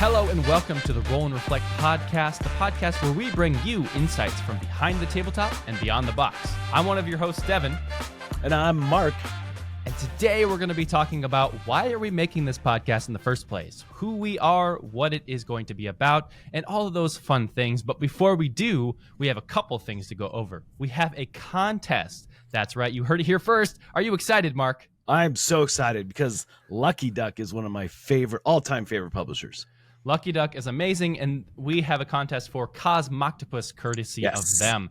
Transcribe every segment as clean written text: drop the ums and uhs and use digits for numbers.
Hello and welcome to the Roll and Reflect podcast, the podcast where we bring you insights from behind the tabletop and beyond the box. I'm one of your hosts, Devon. And I'm Mark. And today we're going to be talking about why are we making this podcast in the first place, who we are, what it is going to be about, and all of those fun things. But before we do, we have a couple things to go over. We have a contest. That's right. You heard it here first. Are you excited, Mark? I'm so excited because Lucky Duck is one of my all-time favorite publishers. Lucky Duck is amazing, and we have a contest for Cosmoctopus courtesy of them.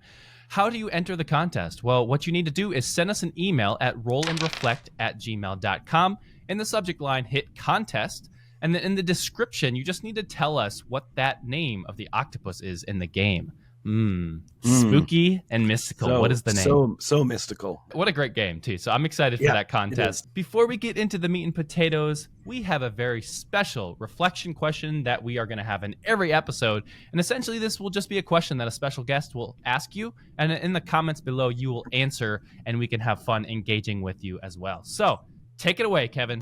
How do you enter the contest? Well, what you need to do is send us an email at rollandreflect@gmail.com. In the subject line, hit contest, and then in the description, you just need to tell us what that name of the octopus is in the game. Spooky and mystical. What is the name? So mystical. What a great game, too. So I'm excited for that contest. Before we get into the meat and potatoes, we have a very special reflection question that we are going to have in every episode. And essentially, this will just be a question that a special guest will ask you. And in the comments below, you will answer, and we can have fun engaging with you as well. So take it away, Kevin.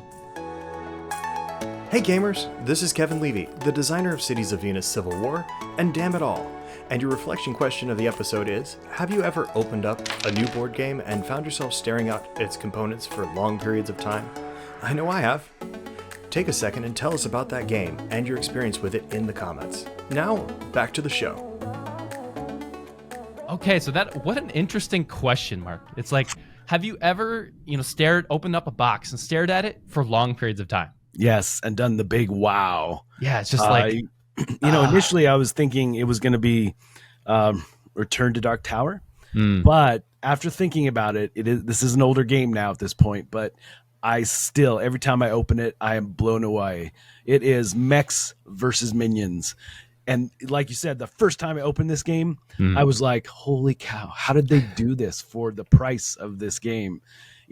Hey gamers, this is Kevin Levy, the designer of Cities of Venus Civil War, and Damn It All. And your reflection question of the episode is, have you ever opened up a new board game and found yourself staring at its components for long periods of time? I know I have. Take a second and tell us about that game and your experience with it in the comments. Now, back to the show. Okay, so what an interesting question, Mark. It's like, have you ever, opened up a box and stared at it for long periods of time? Yes, and done the big wow. Yeah, it's just like... initially I was thinking it was going to be Return to Dark Tower, but after thinking about it, this is an older game now at this point, but I still, every time I open it, I am blown away. It is mechs versus minions. And like you said, the first time I opened this game, I was like, holy cow, how did they do this for the price of this game?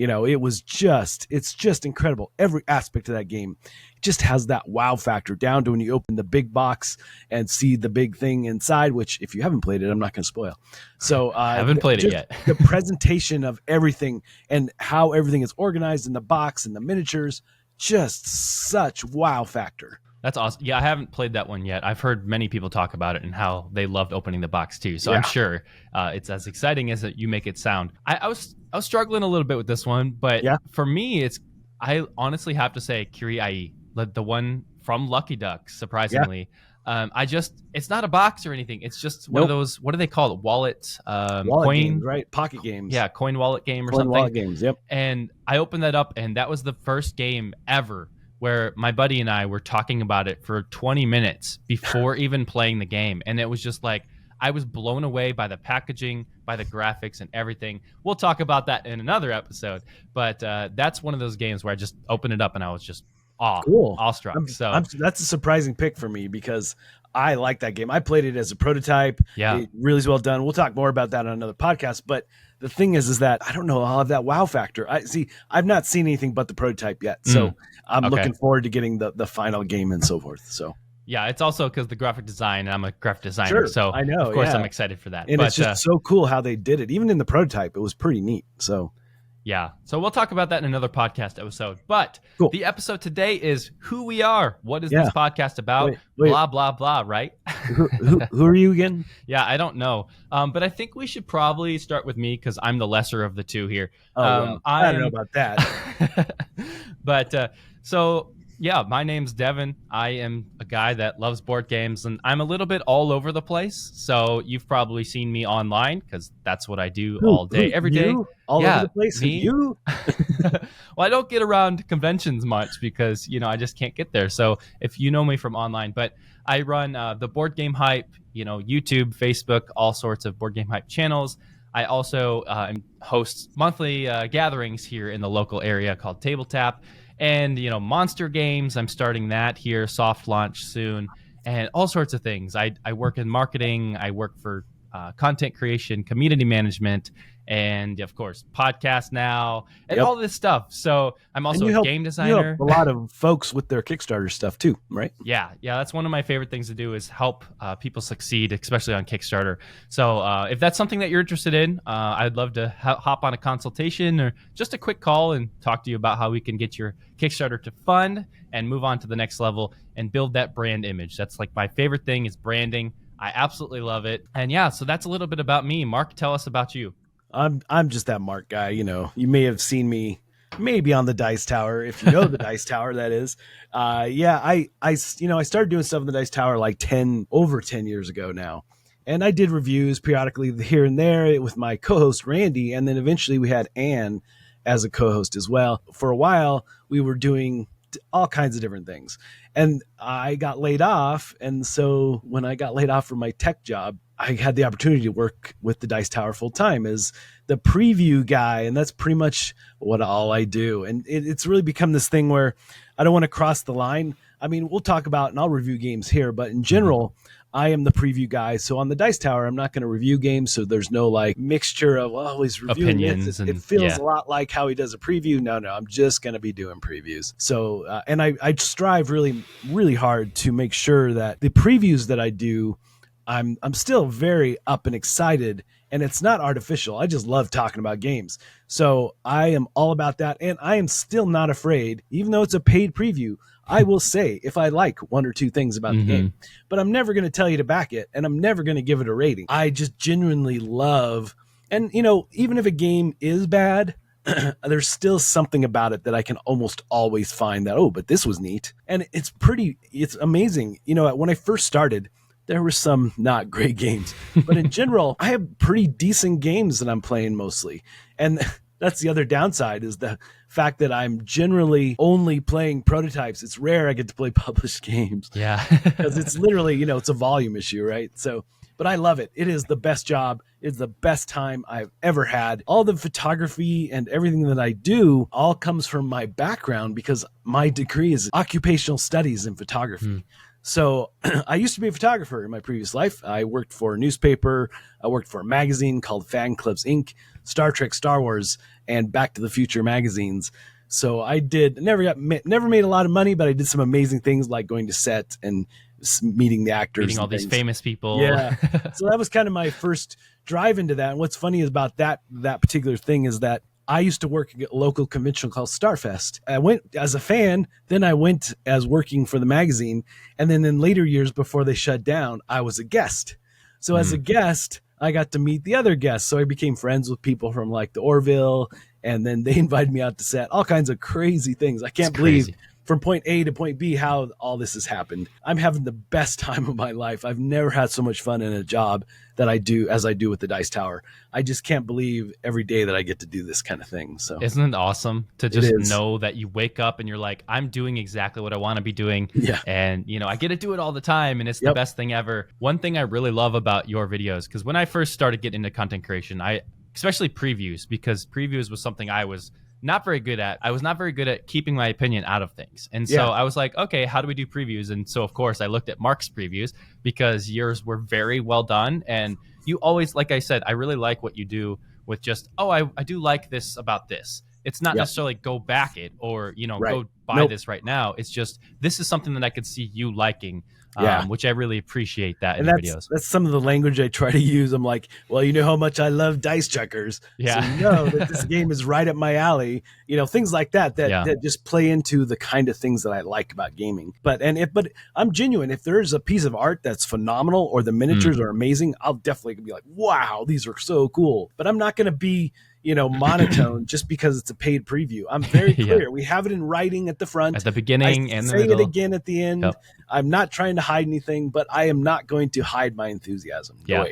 It's just incredible. Every aspect of that game just has that wow factor down to when you open the big box and see the big thing inside, which if you haven't played it, I'm not going to spoil. So I haven't played it yet. The presentation of everything and how everything is organized in the box and the miniatures, just such wow factor. That's awesome. Yeah, I haven't played that one yet. I've heard many people talk about it and how they loved opening the box too. So I'm sure it's as exciting as you make it sound. I was struggling a little bit with this one, but for me, I honestly have to say Kirai, the one from Lucky Duck, surprisingly. It's not a box or anything. It's just one of those, what do they call it? Wallet coin games, right? Pocket games. Yeah, coin wallet game or coin something. Wallet games, yep. And I opened that up, and that was the first game ever where my buddy and I were talking about it for 20 minutes before even playing the game. And it was just like, I was blown away by the packaging, by the graphics and everything. We'll talk about that in another episode. But that's one of those games where I just opened it up and I was just awestruck. That's a surprising pick for me because I like that game. I played it as a prototype. Yeah. It really is well done. We'll talk more about that on another podcast. But the thing is that I don't know. I'll have that wow factor. I've not seen anything but the prototype yet. So I'm looking forward to getting the final game and so forth. So yeah, it's also because the graphic design, and I'm a graphic designer. So I know, of course I'm excited for that. And it's just so cool how they did it. Even in the prototype, it was pretty neat. So yeah. So we'll talk about that in another podcast episode. But the episode today is who we are. What is this podcast about? Wait. Blah, blah, blah, right? who are you again? Yeah, I don't know. But I think we should probably start with me because I'm the lesser of the two here. I don't know about that. But my name's Devon. I am a guy that loves board games, and I'm a little bit all over the place. So you've probably seen me online because that's what I do all day, every day. All over the place? Me? You? Well, I don't get around conventions much because, I just can't get there. So if you know me from online, but I run the Board Game Hype, YouTube, Facebook, all sorts of Board Game Hype channels. I also host monthly gatherings here in the local area called Tabletop. And, monster games, I'm starting that here, soft launch soon, and all sorts of things. I work in marketing. I work for content creation, community management, and of course podcast now and all this stuff. So I'm also a game designer. You help a lot of folks with their Kickstarter stuff too, right? Yeah, that's one of my favorite things to do is help people succeed, especially on Kickstarter. So if that's something that you're interested in, I'd love to hop on a consultation or just a quick call and talk to you about how we can get your Kickstarter to fund and move on to the next level and build that brand image. That's like my favorite thing is branding. I absolutely love it. And yeah, so that's a little bit about me. Mark, tell us about you. I'm just that Mark guy. You know, you may have seen me maybe on the Dice Tower, if you know the Dice Tower, that is. I started doing stuff in the Dice Tower like over 10 years ago now. And I did reviews periodically here and there with my co-host Randy. And then eventually we had Anne as a co-host as well. For a while, we were doing all kinds of different things. And I got laid off. And so when I got laid off from my tech job, I had the opportunity to work with the Dice Tower full time as the preview guy. And that's pretty much what all I do. And it's really become this thing where I don't want to cross the line. I mean, we'll talk about and I'll review games here, but in general, I am the preview guy. So on the Dice Tower, I'm not going to review games. So there's no like mixture of, well, he's reviewing opinions. It feels a lot like how he does a preview. No, I'm just going to be doing previews. So, and I strive really, really hard to make sure that the previews that I do, I'm still very up and excited, and it's not artificial. I just love talking about games. So I am all about that. And I am still not afraid, even though it's a paid preview, I will say if I like one or two things about the game, but I'm never going to tell you to back it, and I'm never going to give it a rating. I just genuinely love, and you know, even if a game is bad, there's still something about it that I can almost always find that, oh, but this was neat. And it's amazing. You know, when I first started, there were some not great games, but in general, I have pretty decent games that I'm playing mostly. And that's the other downside is the fact that I'm generally only playing prototypes. It's rare I get to play published games. Yeah. Because it's literally, you know, it's a volume issue, right? So, but I love it. It is the best job. It's the best time I've ever had. All the photography and everything that I do all comes from my background because my degree is occupational studies in photography. So I used to be a photographer in my previous life. I worked for a newspaper. I worked for a magazine called Fan Clubs Inc., Star Trek, Star Wars, and Back to the Future magazines. So I never made a lot of money, but I did some amazing things like going to set and meeting the actors. Meeting all these famous people. Yeah. So that was kind of my first drive into that. And what's funny about that particular thing is that I used to work at a local convention called Starfest. I went as a fan, then I went as working for the magazine, and then in later years before they shut down, I was a guest. So as a guest, I got to meet the other guests. So I became friends with people from like the Orville, and then they invited me out to set, all kinds of crazy things. I can't believe from point A to point B how all this has happened. I'm having the best time of my life. I've never had so much fun in a job that I do as I do with the Dice Tower. I just can't believe every day that I get to do this kind of thing. So isn't it awesome to just know that you wake up and you're like, I'm doing exactly what I want to be doing. Yeah. And you know, I get to do it all the time, and it's the best thing ever. One thing I really love about your videos, because when I first started getting into content creation, especially previews, because previews was something I was not very good at. I was not very good at keeping my opinion out of things. And so I was like, okay, how do we do previews? And so, of course, I looked at Mark's previews because yours were very well done. And you always, like I said, I really like what you do with just, I do like this about this. It's not necessarily go back it or, you know, go buy this right now. It's just, this is something that I could see you liking. Which I really appreciate that in your videos. That's some of the language I try to use. I'm like, well, you know how much I love dice checkers. Yeah. So you know that this game is right up my alley. You know, things like that just play into the kind of things that I like about gaming. But I'm genuine. If there's a piece of art that's phenomenal or the miniatures are amazing, I'll definitely be like, wow, these are so cool. But I'm not going to be, you know, monotone just because it's a paid preview. I'm very clear. We have it in writing at the front, at the beginning, and the say middle. It again at the end. I'm not trying to hide anything, but I am not going to hide my enthusiasm. Yeah,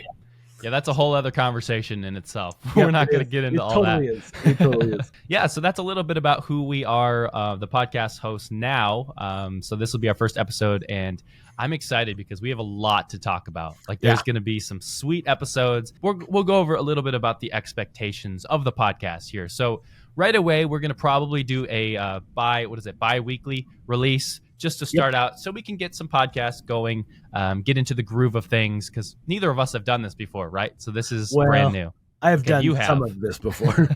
that's a whole other conversation in itself. We're not going to get into all that. It totally is. Yeah, so that's a little bit about who we are, the podcast host now. So this will be our first episode, and I'm excited because we have a lot to talk about. Like, there's going to be some sweet episodes. We'll go over a little bit about the expectations of the podcast here. So right away, we're going to probably do a bi-weekly release just to start out so we can get some podcasts going, get into the groove of things, because neither of us have done this before, right? So this is brand new. I have done some of this before.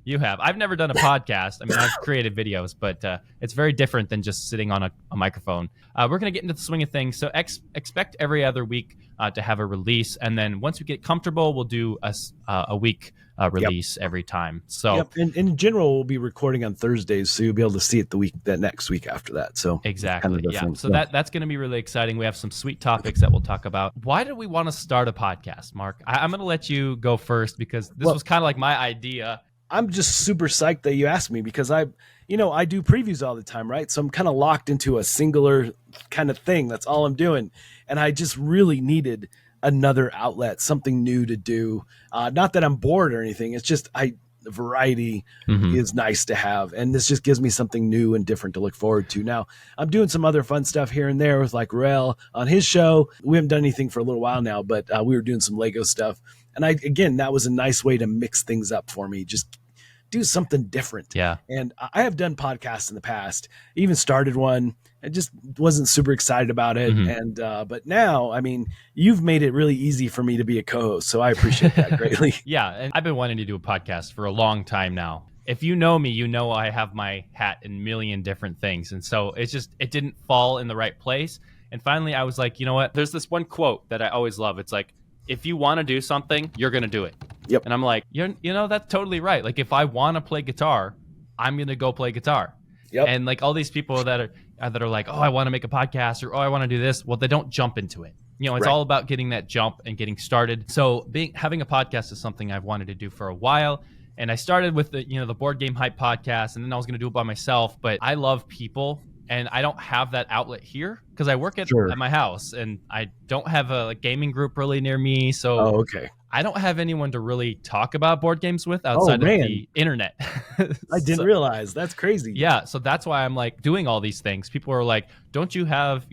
You have. I've never done a podcast. I mean, I've created videos, but it's very different than just sitting on a microphone. We're going to get into the swing of things. So expect every other week to have a release. And then once we get comfortable, we'll do a week release every time. So and in general, we'll be recording on Thursdays, so you'll be able to see it the next week after that. So exactly. So that's going to be really exciting. We have some sweet topics that we'll talk about. Why did we want to start a podcast, Mark? I'm going to let you go first because this was kind of like my idea. I'm just super psyched that you asked me because I do previews all the time, right? So I'm kind of locked into a singular kind of thing. That's all I'm doing. And I just really needed another outlet, something new to do. Not that I'm bored or anything. It's just variety is nice to have. And this just gives me something new and different to look forward to. Now, I'm doing some other fun stuff here and there with like Rel on his show. We haven't done anything for a little while now, but we were doing some Lego stuff. And again, that was a nice way to mix things up for me. Just do something different. Yeah. And I have done podcasts in the past, even started one. I just wasn't super excited about it. And, but now, I mean, you've made it really easy for me to be a co-host. So I appreciate that greatly. Yeah. And I've been wanting to do a podcast for a long time now. If you know me, you know I have my hat in a million different things. And so it didn't fall in the right place. And finally, I was like, you know what? There's this one quote that I always love. It's like, if you want to do something, you're going to do it. Yep. And I'm like, you know, that's totally right. Like, if I want to play guitar, I'm going to go play guitar. Yep. And like all these people that are like, oh, I want to make a podcast, or oh, I want to do this. Well, they don't jump into it. You know, it's all about getting that jump and getting started. So having a podcast is something I've wanted to do for a while. And I started with the Board Game Hype podcast, and then I was going to do it by myself. But I love people, and I don't have that outlet here because I work at my house, and I don't have a gaming group really near me. So I don't have anyone to really talk about board games with outside of the internet. I didn't realize. That's crazy. Yeah. So that's why I'm like doing all these things. People are like, don't you have,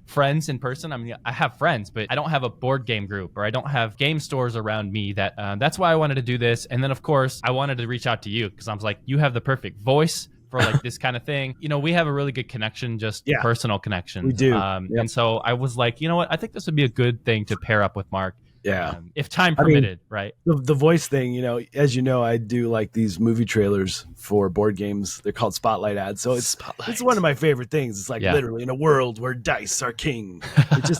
friends in person? I mean, I have friends, but I don't have a board game group, or I don't have game stores around me. That's why I wanted to do this. And then, of course, I wanted to reach out to you because I was like, you have the perfect voice for like this kind of thing. We have a really good connection, just personal connection. We do. And so I was like, you know what? I think this would be a good thing to pair up with Mark. Yeah. If time permitted, right? The voice thing, as you know, I do like these movie trailers for board games. They're called Spotlight ads. So it's one of my favorite things. It's like literally in a world where dice are king.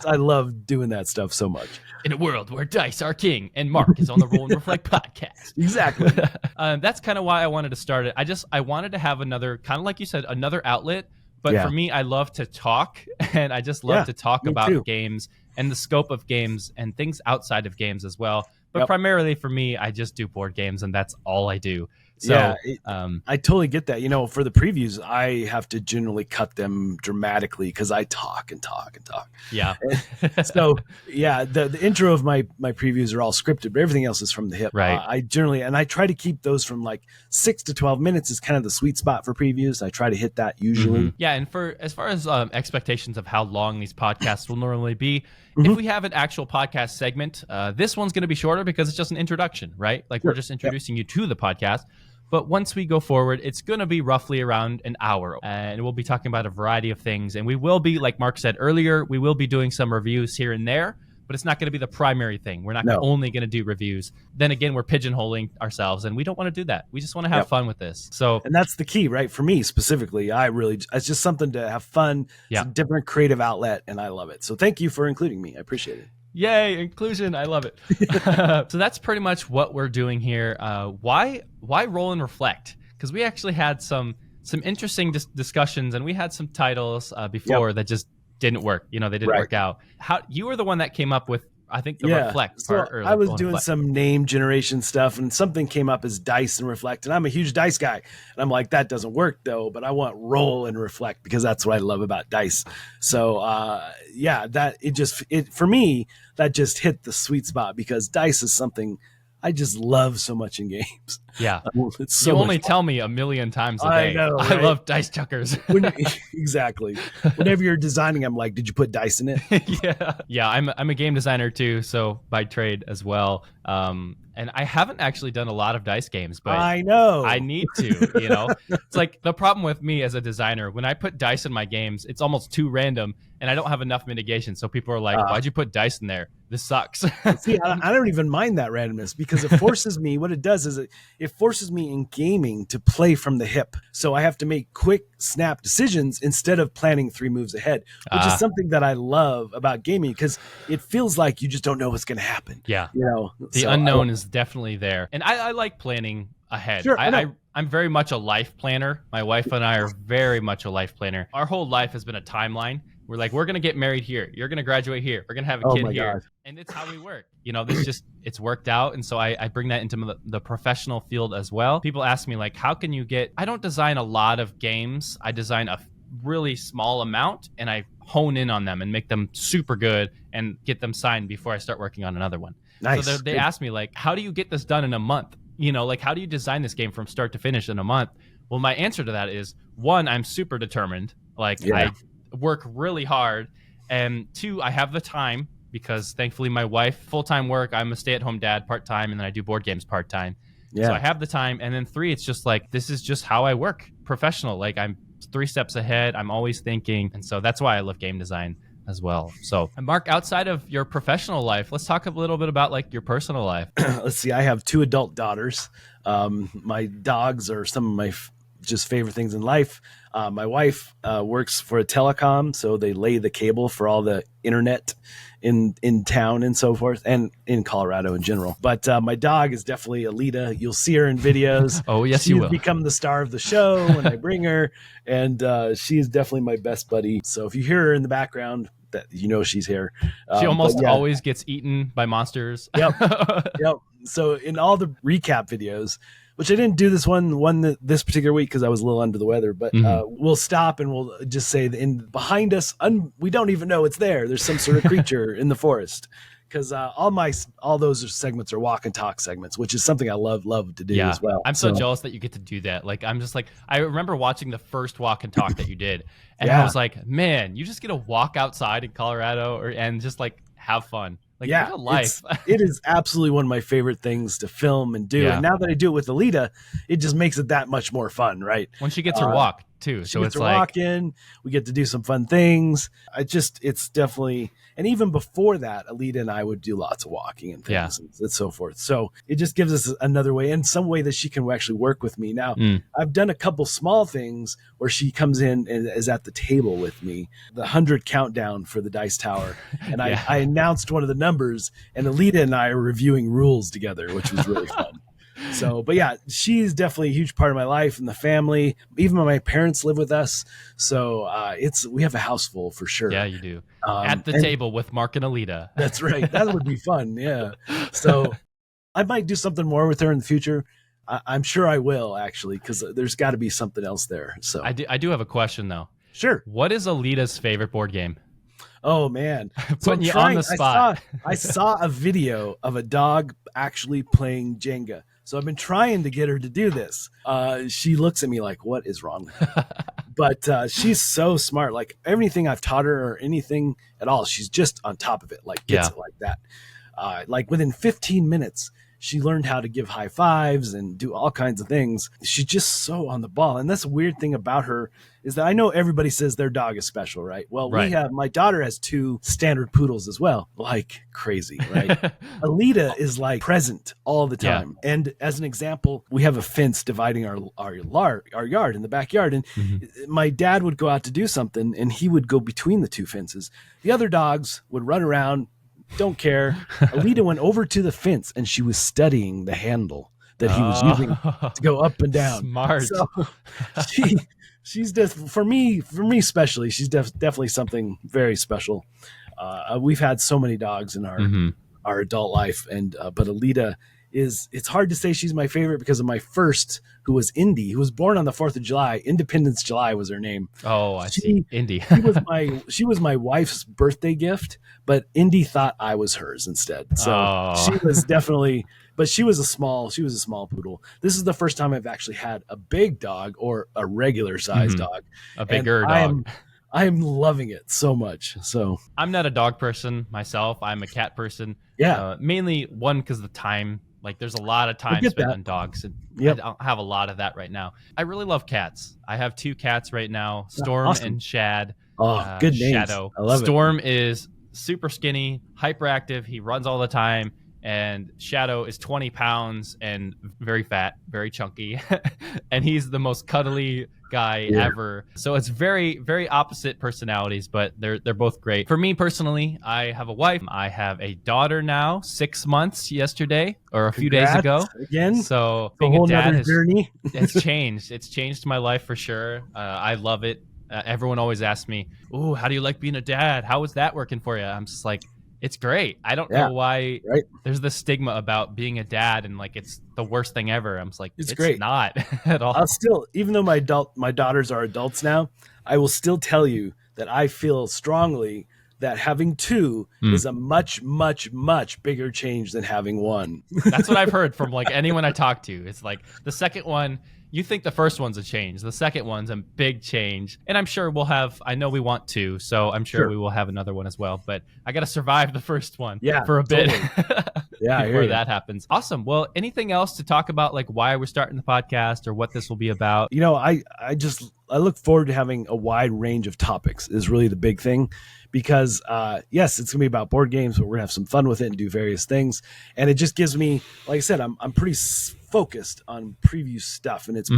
I love doing that stuff so much. In a world where dice are king and Mark is on the Roll and Reflect podcast. Exactly. That's kind of why I wanted to start it. I wanted to have another, kind of like you said, another outlet. But for me, I love to talk, and I just love to talk about games and the scope of games and things outside of games as well. But primarily for me, I just do board games, and that's all I do. So I totally get that. For the previews, I have to generally cut them dramatically because I talk and talk and talk. Yeah. So the intro of my previews are all scripted, but everything else is from the hip. Right. I try to keep those from like 6 to 12 minutes is kind of the sweet spot for previews. I try to hit that usually. Yeah. And as far as expectations of how long these podcasts will normally be, if we have an actual podcast segment, this one's going to be shorter because it's just an introduction, right? Like we're just introducing you to the podcast. But once we go forward, it's going to be roughly around an hour, and we'll be talking about a variety of things. And we will be, like Mark said earlier, we will be doing some reviews here and there, but it's not going to be the primary thing. We're not only going to do reviews. Then again, we're pigeonholing ourselves, and we don't want to do that. We just want to have fun with this. And that's the key, right? For me specifically, it's just something to have fun. It's a different creative outlet, and I love it. So thank you for including me. I appreciate it. Yay, inclusion. I love it. So that's pretty much what we're doing here. Why roll and reflect? Because we actually had some interesting discussions, and we had some titles before that just didn't work. They didn't work out. You were the one that came up with, I think, the reflect part. So I was doing some name generation stuff, and something came up as dice and reflect, and I'm a huge dice guy, and I'm like, that doesn't work though, but I want roll and reflect because that's what I love about dice. So for me, that just hit the sweet spot because dice is something I just love so much in games. Yeah. It's so you only tell me a million times a day. I know, right? I love dice chuckers. Exactly. Whenever you're designing, I'm like, did you put dice in it? Yeah. I'm a game designer too, so by trade as well. And I haven't actually done a lot of dice games, but I know I need to. It's like the problem with me as a designer, when I put dice in my games, it's almost too random, and I don't have enough mitigation. So people are like, "Why'd you put dice in there? This sucks." See, I don't even mind that randomness because it forces me. What it does is it forces me in gaming to play from the hip. So I have to make quick, snap decisions instead of planning 3 moves ahead, which is something that I love about gaming because it feels like you just don't know what's going to happen. Yeah, the unknown is definitely there, and I like planning ahead. Sure, I'm very much a life planner. My wife and I are very much a life planner. Our whole life has been a timeline. We're like, we're going to get married here. You're going to graduate here. We're going to have a kid here. God. And it's how we work. It's worked out. And so I bring that into the professional field as well. People ask me like, how can you I don't design a lot of games. I design a really small amount and I hone in on them and make them super good and get them signed before I start working on another one. Nice. So they ask me like, how do you get this done in a month? Like how do you design this game from start to finish in a month? Well, my answer to that is 1, I'm super determined. I work really hard, and 2, I have the time because thankfully my wife, full-time work, I'm a stay-at-home dad part-time, and then I do board games part-time. So I have the time. And then 3, it's just like, this is just how I work professional. Like I'm 3 steps ahead. I'm always thinking. And so that's why I love game design as well. So Mark, outside of your professional life, let's talk a little bit about like your personal life. Let's see. I have 2 adult daughters. My dogs are some of my just favorite things in life. My wife works for a telecom, so they lay the cable for all the internet in town and so forth, and in Colorado in general. But my dog is definitely Alita. You'll see her in videos. Oh, yes, you will. She's become the star of the show when I bring her, and she is definitely my best buddy. So if you hear her in the background, that she's here. She almost always gets eaten by monsters. Yep. So in all the recap videos, which I didn't do this particular week because I was a little under the weather, but we'll stop and we'll just say behind us, we don't even know it's there. There's some sort of creature in the forest. Because all those segments are walk and talk segments, which is something I love to do as well. I'm so jealous that you get to do that. Like I'm just like, I remember watching the first walk and talk that you did, and I was like, man, you just get to walk outside in Colorado and just like have fun. Like, what a life. It is absolutely one of my favorite things to film and do. Yeah. And now that I do it with Alita, it just makes it that much more fun, right? When she gets her walk too. So it's like walk in, we get to do some fun things. It's definitely, and even before that, Alita and I would do lots of walking and things and so forth. So it just gives us another way, and some way that she can actually work with me. Now, I've done a couple small things where she comes in and is at the table with me, the 100 countdown for the Dice Tower. And I announced one of the numbers, and Alita and I are reviewing rules together, which was really fun. So, but yeah, she's definitely a huge part of my life and the family. Even my parents live with us. So we have a house full for sure. Yeah, you do. At the table with Mark and Alita. That's right. That would be fun. Yeah. So I might do something more with her in the future. I'm sure I will, actually, because there's got to be something else there. So I do have a question, though. Sure. What is Alita's favorite board game? Oh, man. Putting you on the spot. I saw a video of a dog actually playing Jenga. So I've been trying to get her to do this. She looks at me like, what is wrong with her? But she's so smart. Like everything I've taught her or anything at all, she's just on top of it. Like gets it like that. Like within 15 minutes, she learned how to give high fives and do all kinds of things. She's just so on the ball. And that's a weird thing about her is that I know everybody says their dog is special, right? Well, my daughter has 2 standard poodles as well, like crazy, right? Alita is like present all the time. Yeah. And as an example, we have a fence dividing our yard in the backyard. And my dad would go out to do something and he would go between the 2 fences. The other dogs would run around, don't care. Alita went over to the fence and she was studying the handle that he was using to go up and down. Smart. So she's just for me especially. She's definitely something very special. We've had so many dogs in our adult life, and but Alita it's hard to say she's my favorite because of my first, who was Indy, who was born on the 4th of July. Independence July was her name. Oh, I see. Indy. she was my wife's birthday gift, but Indy thought I was hers instead. So she was definitely but she was a small poodle. This is the first time I've actually had a big dog or a regular sized dog, a bigger dog. I am loving it so much. So I'm not a dog person myself. I'm a cat person. Yeah. Mainly one, because the time, like there's a lot of time spent on dogs. And I don't have a lot of that right now. I really love cats. I have 2 cats right now, Storm and Shad. Oh, good names. Shadow. I love Storm is super skinny, hyperactive. He runs all the time. And Shadow is 20 pounds and very fat, very chunky. And he's the most cuddly guy ever. So it's very, very opposite personalities, but they're both great. For me personally, I have a wife. I have a daughter now, 6 months yesterday or a few days ago. Again. So being a dad has changed. It's changed my life for sure. I love it. Everyone always asks me, "Ooh, how do you like being a dad? How is that working for you?" I'm just like, it's great. I don't know why there's this stigma about being a dad and like it's the worst thing ever. I'm just like, it's great. Not at all. I'll still, even though my daughters are adults now, I will still tell you that I feel strongly that having 2 is a much, much, much bigger change than having 1. That's what I've heard from like anyone I talk to. It's like the second one, you think the first one's a change. The second one's a big change. And I'm sure I know we want 2, so I'm sure we will have another one as well. But I got to survive the first one for a bit before that happens. Awesome. Well, anything else to talk about, like why we're starting the podcast or what this will be about? You know, I look forward to having a wide range of topics is really the big thing. Because, yes, it's going to be about board games, but we're going to have some fun with it and do various things. And it just gives me, like I said, I'm pretty focused on preview stuff, and it's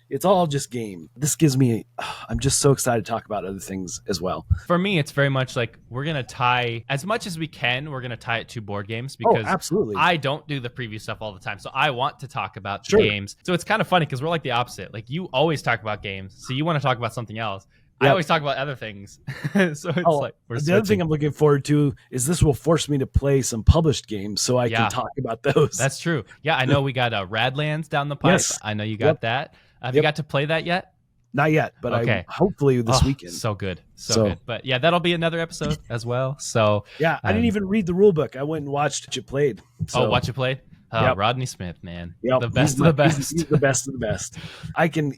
it's all just game. This gives me, I'm just so excited to talk about other things as well. For me, it's very much like we're going to tie, as much as we can, we're going to tie it to board games because absolutely. I don't do the preview stuff all the time. So I want to talk about the games. So it's kind of funny because we're like the opposite. Like you always talk about games, so you want to talk about something else. Yep. I always talk about other things. So it's like we're switching. The other thing I'm looking forward to is this will force me to play some published games so I can talk about those. That's true. Yeah, I know we got Radlands down the pipe. Yes. I know you got that. Have you got to play that yet? Not yet, but I hopefully this weekend. So good. So good. But yeah, that'll be another episode as well. So yeah, I didn't even read the rule book. I went and watched what you played. So. Watch it played? Rodney Smith, man. The best of the best. He's the best of the best. I can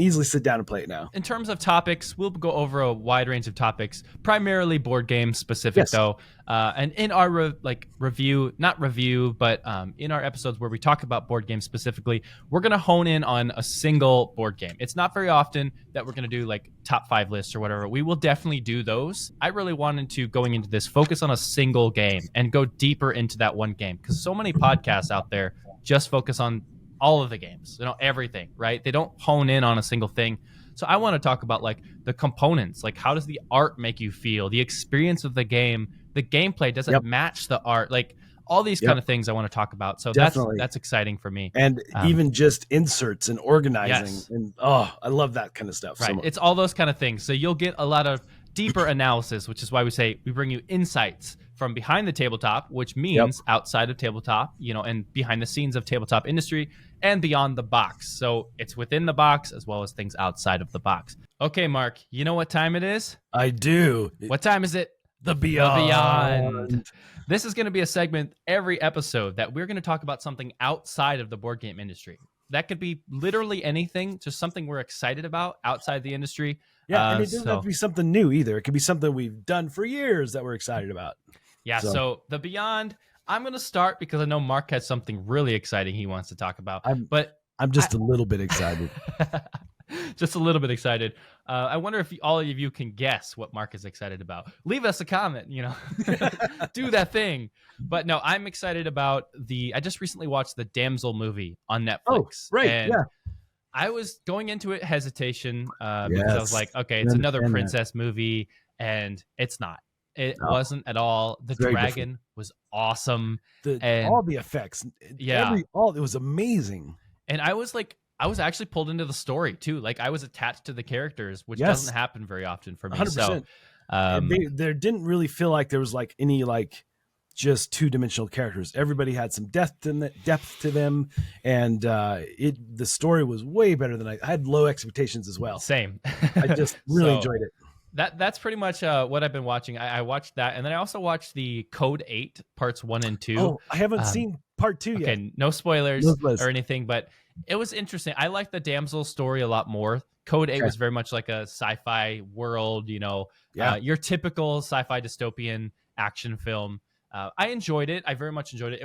easily sit down and play it now. In terms of topics, we'll go over a wide range of topics, primarily board game specific though. And in our review, not review, but in our episodes where we talk about board games specifically, we're going to hone in on a single board game. It's not very often that we're going to do like top 5 lists or whatever. We will definitely do those. I really wanted to, going into this, focus on a single game and go deeper into that one game because so many podcasts out there just focus on all of the games, everything, right? They don't hone in on a single thing. So I want to talk about like the components, like how does the art make you feel, the experience of the game, the gameplay, does it match the art, like all these kind of things I want to talk about. So that's exciting for me. And even just inserts and organizing and I love that kind of stuff. Right. It's all those kind of things. So you'll get a lot of deeper analysis, which is why we say we bring you insights from behind the tabletop, which means outside of tabletop, and behind the scenes of tabletop industry and beyond the box. So it's within the box as well as things outside of the box. Okay, Mark, you know what time it is? I do. What time is it? The Beyond. The Beyond. This is going to be a segment every episode that we're going to talk about something outside of the board game industry. That could be literally anything, just something we're excited about outside the industry. Yeah, and it doesn't have to be something new either. It could be something we've done for years that we're excited about. Yeah, so the Beyond, I'm going to start because I know Mark has something really exciting he wants to talk about. I'm just a little bit excited. Just a little bit excited. I wonder if all of you can guess what Mark is excited about. Leave us a comment, do that thing. But no, I'm excited about I just recently watched the Damsel movie on Netflix. Oh, right, and I was going into it hesitation because I was like, okay, it's another princess movie, and it's not. It wasn't at all. The dragon was awesome. All the effects. It was amazing. And I was actually pulled into the story too. Like I was attached to the characters, which doesn't happen very often for me. 100%. So there didn't really feel like there was like any like just 2-dimensional characters. Everybody had some depth to them, and the story was way better than I had low expectations as well. Same. I just really enjoyed it. That's pretty much what I've been watching. I watched that, and then I also watched the Code 8 parts 1 and 2. Oh, I haven't seen part 2 yet. Okay, no spoilers or anything, but it was interesting. I liked the damsel story a lot more. Code 8 was very much like a sci-fi world, your typical sci-fi dystopian action film. I enjoyed it. I very much enjoyed it.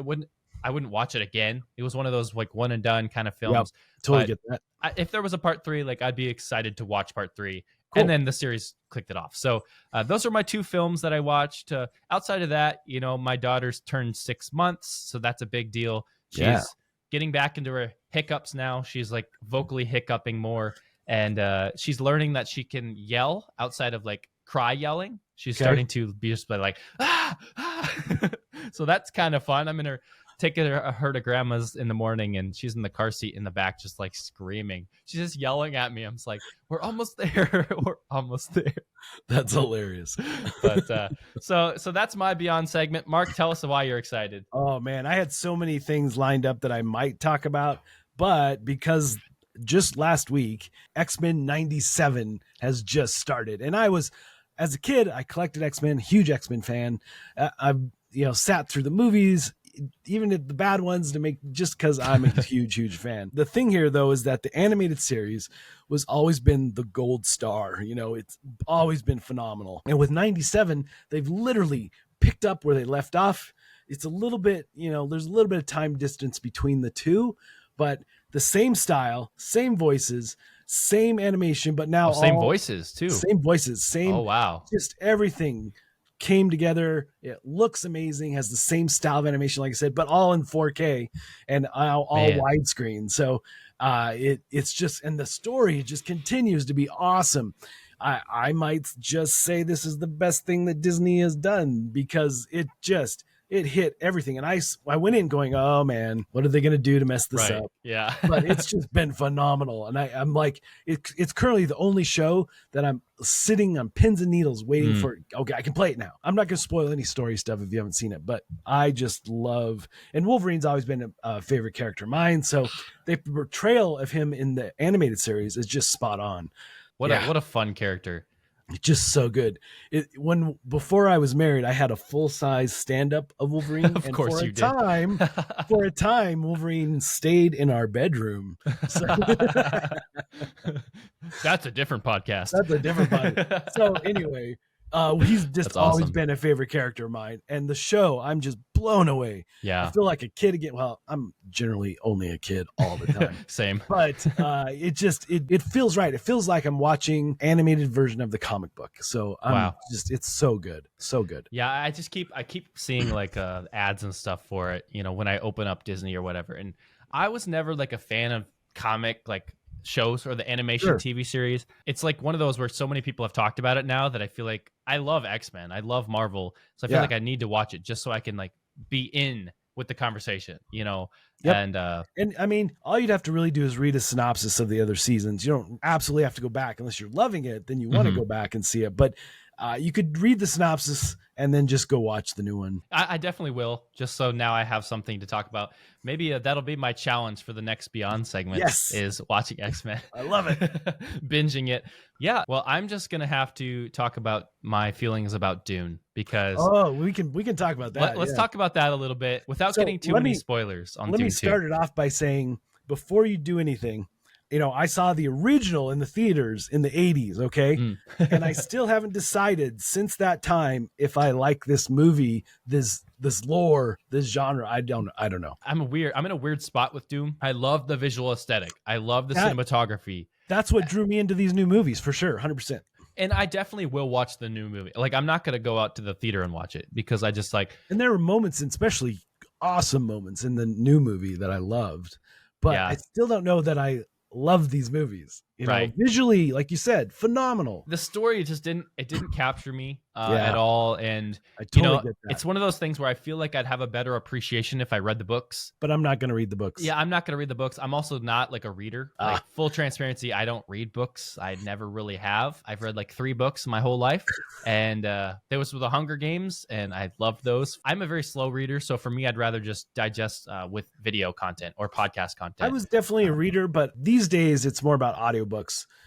I wouldn't watch it again. It was one of those like one and done kind of films. Yep, totally get that. If there was a part 3, like I'd be excited to watch part 3. Cool. And then the series clicked it off. So those are my 2 films that I watched. Outside of that, my daughter's turned 6 months, so that's a big deal. She's getting back into her hiccups now. She's like vocally hiccuping more, and she's learning that she can yell outside of like cry yelling. She's starting to be just like, ah, ah. So that's kind of fun. I'm gonna take her to grandma's in the morning, and she's in the car seat in the back just like screaming. She's just yelling at me. I'm just like, we're almost there. We're almost there. That's hilarious. But so that's my Beyond segment. Mark, tell us why you're excited. Oh man, I had so many things lined up that I might talk about, but because just last week X-Men 97 has just started, and as a kid I collected X-Men, huge X-Men fan. I've sat through the movies, even the bad ones, just because I'm a huge fan. The thing here though is that the animated series was always been the gold star. It's always been phenomenal, and with 97 they've literally picked up where they left off. It's a little bit, there's a little bit of time distance between the two, but the same style, same voices, same animation, but now same voices too. Same voices, same. Oh wow! Just everything came together. It looks amazing. Has the same style of animation, like I said, but all in 4K and all widescreen. So it's just, and the story just continues to be awesome. I might just say this is the best thing that Disney has done, because it hit everything. And I went in going, oh man, what are they going to do to mess this up? Yeah. But it's just been phenomenal. And I'm like, it's currently the only show that I'm sitting on pins and needles waiting for. Okay, I can play it now. I'm not going to spoil any story stuff if you haven't seen it, but I just love, and Wolverine's always been a favorite character of mine. So the portrayal of him in the animated series is just spot on. What a fun character. Just so good. Before I was married, I had a full-size stand-up of Wolverine. Of course you did. For a time, Wolverine stayed in our bedroom. So, that's a different podcast. So anyway, he's just always been a favorite character of mine. And the show, I'm just blown away. Yeah. I feel like a kid again. Well, I'm generally only a kid all the time. Same. But it feels right. It feels like I'm watching animated version of the comic book. So it's so good. So good. Yeah, I keep seeing like ads and stuff for it, when I open up Disney or whatever. And I was never like a fan of comic like shows or the animation TV series. It's like one of those where so many people have talked about it now that I feel like I love X-Men. I love Marvel. So I feel like I need to watch it just so I can like be in with the conversation, Yep. And I mean, all you'd have to really do is read a synopsis of the other seasons. You don't absolutely have to go back unless you're loving it. Then you want to go back and see it. But you could read the synopsis and then just go watch the new one. I definitely will, just so now I have something to talk about. Maybe that'll be my challenge for the next Beyond segment. Yes. Is watching X-Men. I love it. Binging it. Yeah. Well, I'm just going to have to talk about my feelings about Dune, because we can talk about that. Let's talk about that a little bit without getting too many spoilers on Dune 2. Let me start it off by saying, before you do anything, I saw the original in the theaters in the 80s, okay? And I still haven't decided since that time if I like this movie, this lore, this genre. I don't know. I'm in a weird spot with Dune. I love the visual aesthetic. I love the cinematography. That's what drew me into these new movies, for sure, 100%. And I definitely will watch the new movie. Like, I'm not going to go out to the theater and watch it, because I just like... And there were moments, and especially awesome moments in the new movie that I loved. But I still don't know that I love these movies. Visually, like you said, phenomenal. The story just didn't capture me at all, and I totally get that. It's one of those things where I feel like I'd have a better appreciation if I read the books. But I'm not going to read the books. Yeah, I'm not going to read the books. I'm also not like a reader. Like, full transparency, I don't read books. I never really have. I've read like 3 books my whole life, and there was the Hunger Games, and I loved those. I'm a very slow reader, so for me, I'd rather just digest with video content or podcast content. I was definitely a reader, but these days it's more about audiobooks.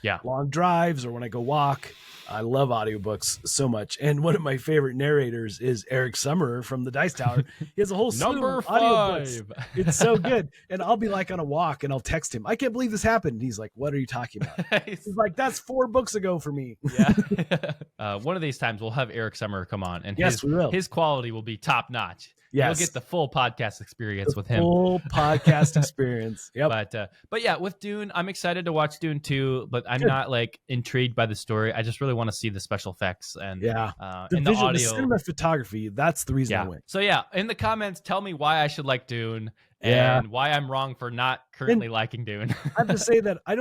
Yeah, long drives or when I go walk. I love audiobooks so much. And one of my favorite narrators is Eric Summerer from the Dice Tower. He has a whole slew Number of 5. audiobooks. It's so good. And I'll be like on a walk and I'll text him, I can't believe this happened. And he's like, what are you talking about? He's like, that's 4 books ago for me. Yeah. One of these times we'll have Eric Summerer come on, and his quality will be top notch. Yes. You'll get the full podcast experience with him. Full podcast experience. Yep. But yeah, with Dune, I'm excited to watch Dune 2, but I'm not like intrigued by the story. I just really want to see the special effects and the audio. The cinema photography, that's the reason I went. So yeah, in the comments, tell me why I should like Dune and why I'm wrong for not currently liking Dune. I have to say that I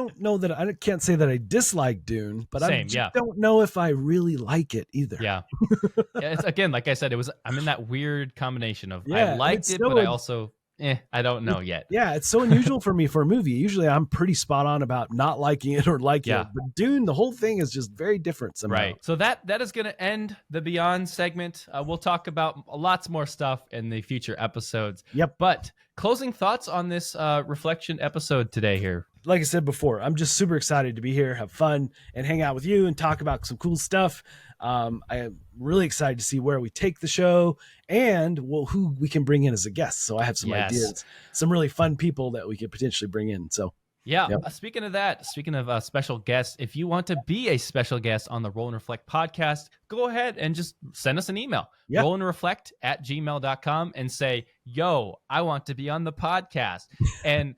can't say that I dislike Dune, but I don't know if I really like it either. Yeah. It's, again, like I said, I'm in that weird combination of I liked it, but I also I don't know yet. Yeah, it's so unusual for me for a movie. Usually I'm pretty spot on about not liking it or liking it. But Dune, the whole thing is just very different somehow. Right. So that is going to end the Beyond segment. We'll talk about lots more stuff in the future episodes. Yep. But closing thoughts on this reflection episode today here. Like I said before, I'm just super excited to be here, have fun, and hang out with you and talk about some cool stuff. I am really excited to see where we take the show and who we can bring in as a guest. So I have some ideas, some really fun people that we could potentially bring in. So speaking of special guests, if you want to be a special guest on the Roll and Reflect podcast, go ahead and just send us an email, rollandreflect@gmail.com, and say, yo, I want to be on the podcast. And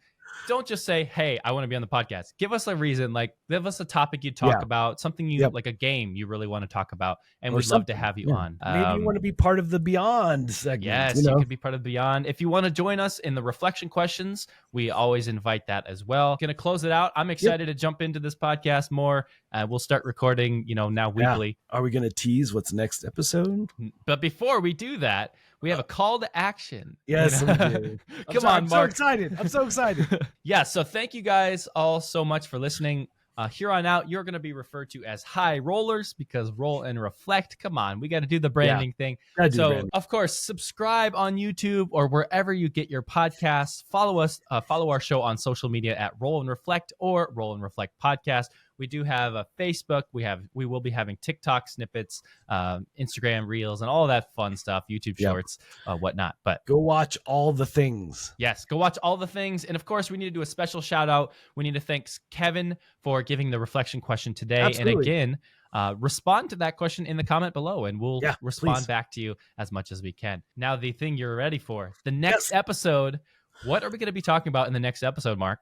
don't just say, hey, I want to be on the podcast. Give us a reason, like give us a topic you talk about, something you like a game you really want to talk about, and we'd love to have you on. Maybe you want to be part of the Beyond segment. Yes, you could be part of Beyond. If you want to join us in the reflection questions, we always invite that as well. Going to close it out. I'm excited to jump into this podcast more. We'll start recording, now weekly. Are we going to tease what's next episode? But before we do that, we have a call to action. Yes, we do. Come on, Mark. I'm so excited. So thank you guys all so much for listening. Here on out, you're going to be referred to as high rollers because roll and reflect. Come on, we got to do the branding thing. Of course, subscribe on YouTube or wherever you get your podcasts. Follow us, follow our show on social media at Roll and Reflect or Roll and Reflect Podcast. We do have a Facebook. We will be having TikTok snippets, Instagram Reels, and all that fun stuff, YouTube Shorts, whatnot. But go watch all the things. Yes, go watch all the things. And of course, we need to do a special shout out. We need to thank Kevin for giving the reflection question today. Absolutely. And again, respond to that question in the comment below, and we'll respond back to you as much as we can. Now, the thing you're ready for, the next episode. What are we going to be talking about in the next episode, Mark?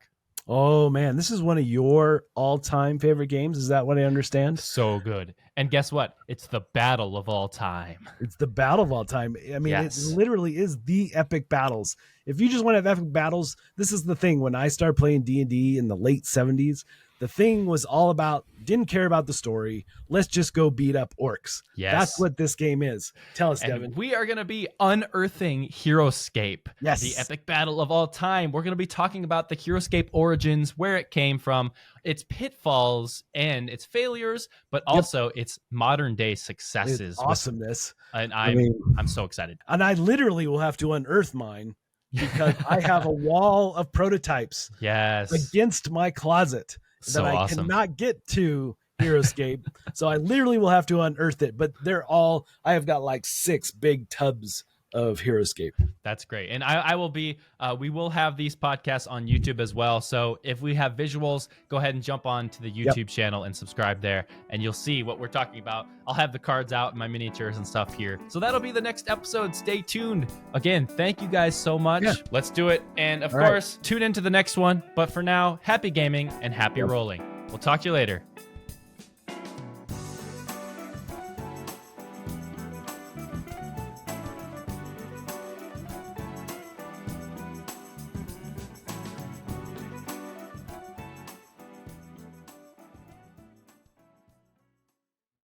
Oh, man, this is one of your all-time favorite games. Is that what I understand? So good. And guess what? It's the battle of all time. It's the battle of all time. I mean, it literally is the epic battles. If you just want to have epic battles, this is the thing. When I started playing D&D in the late 70s, the thing was all about, didn't care about the story. Let's just go beat up orcs. Yes. That's what this game is. Tell us, Devon. We are going to be unearthing Heroescape. Yes. The epic battle of all time. We're going to be talking about the Heroescape origins, where it came from, its pitfalls and its failures, but also its modern day successes. Its awesomeness. And I'm so excited. And I literally will have to unearth mine because I have a wall of prototypes against my closet. So that I cannot get to Heroescape. So I literally will have to unearth it. But I have got like 6 big tubs of Heroescape. That's great. And I will be, we will have these podcasts on YouTube as well. So if we have visuals, go ahead and jump on to the YouTube channel and subscribe there, and you'll see what we're talking about. I'll have the cards out and my miniatures and stuff here. So that'll be the next episode. Stay tuned. Again, thank you guys so much. Let's do it. And of course, tune into the next one. But for now, happy gaming and happy rolling. We'll talk to you later.